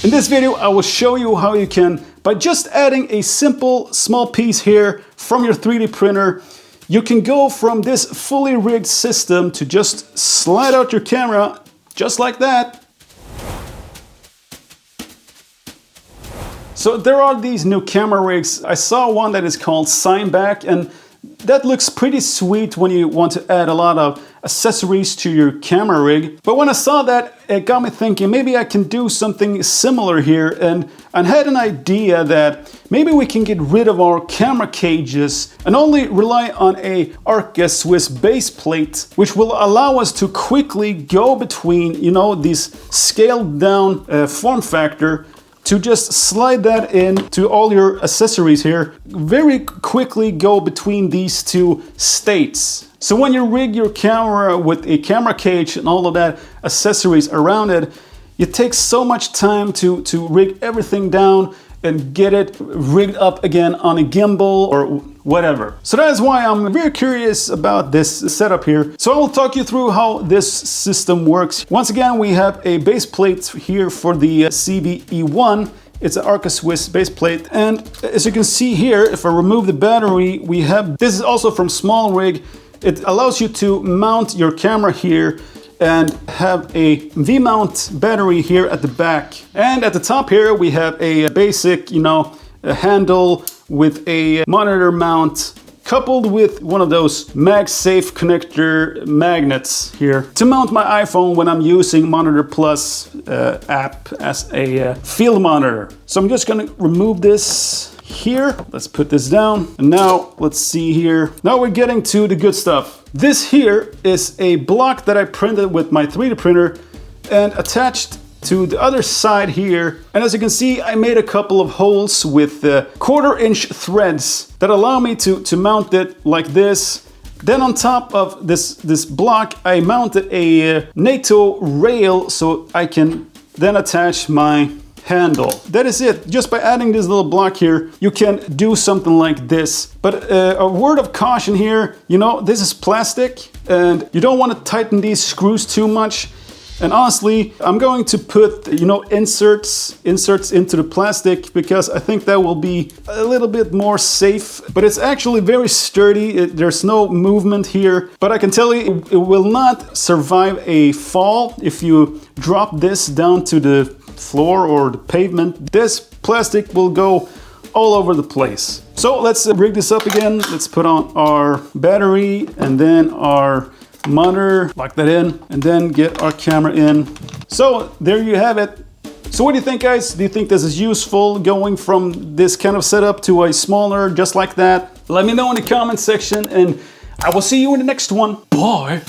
In this video, I will show you how you can, by just adding a simple small piece here from your 3D printer, you can go from this fully rigged system to just slide out your camera just like that. So there are these new camera rigs. I saw one that is called Signback, and that looks pretty sweet when you want to add a lot of accessories to your camera rig. But when I saw that, it got me thinking maybe I can do something similar here, and I had an idea that maybe we can get rid of our camera cages and only rely on a Arca Swiss base plate, which will allow us to quickly go between, you know, these scaled down form factor, to just slide that in to all your accessories here, very quickly go between these two states. So when you rig your camera with a camera cage and all of that accessories around it, it takes so much time to rig everything down and get it rigged up again on a gimbal or whatever. So that is why I'm very curious about this setup here. So I will talk you through how this system works. Once again, we have a base plate here for the CVE1. It's an Arca Swiss base plate. And as you can see here, if I remove the battery, we have, this is also from Small Rig. It allows you to mount your camera here and have a V-mount battery here at the back. And at the top here, we have a basic, you know, a handle with a monitor mount coupled with one of those MagSafe connector magnets here to mount my iPhone when I'm using Monitor Plus app as a field monitor. So I'm just gonna remove this here. Let's put this down. And now let's see here. Now we're getting to the good stuff. This here is a block that I printed with my 3D printer and attached to the other side here. And as you can see, I made a couple of holes with 1/4-inch threads that allow me to mount it like this. Then on top of this block, I mounted a NATO rail so I can then attach my handle. That is it. Just by adding this little block here, you can do something like this. But a word of caution here, you know, this is plastic and you don't want to tighten these screws too much. And honestly, I'm going to put, you know, inserts into the plastic because I think that will be a little bit more safe. But it's actually very sturdy. There's no movement here. But I can tell you, it will not survive a fall if you drop this down to the floor or the pavement. This plastic will go all over the place. So let's rig this up again. Let's put on our battery and then our monitor, lock that in, and then get our camera in. So there you have it. So what do you think, guys? Do you think this is useful, going from this kind of setup to a smaller, just like that? Let me know in the comment section, and I will see you in the next one. Bye.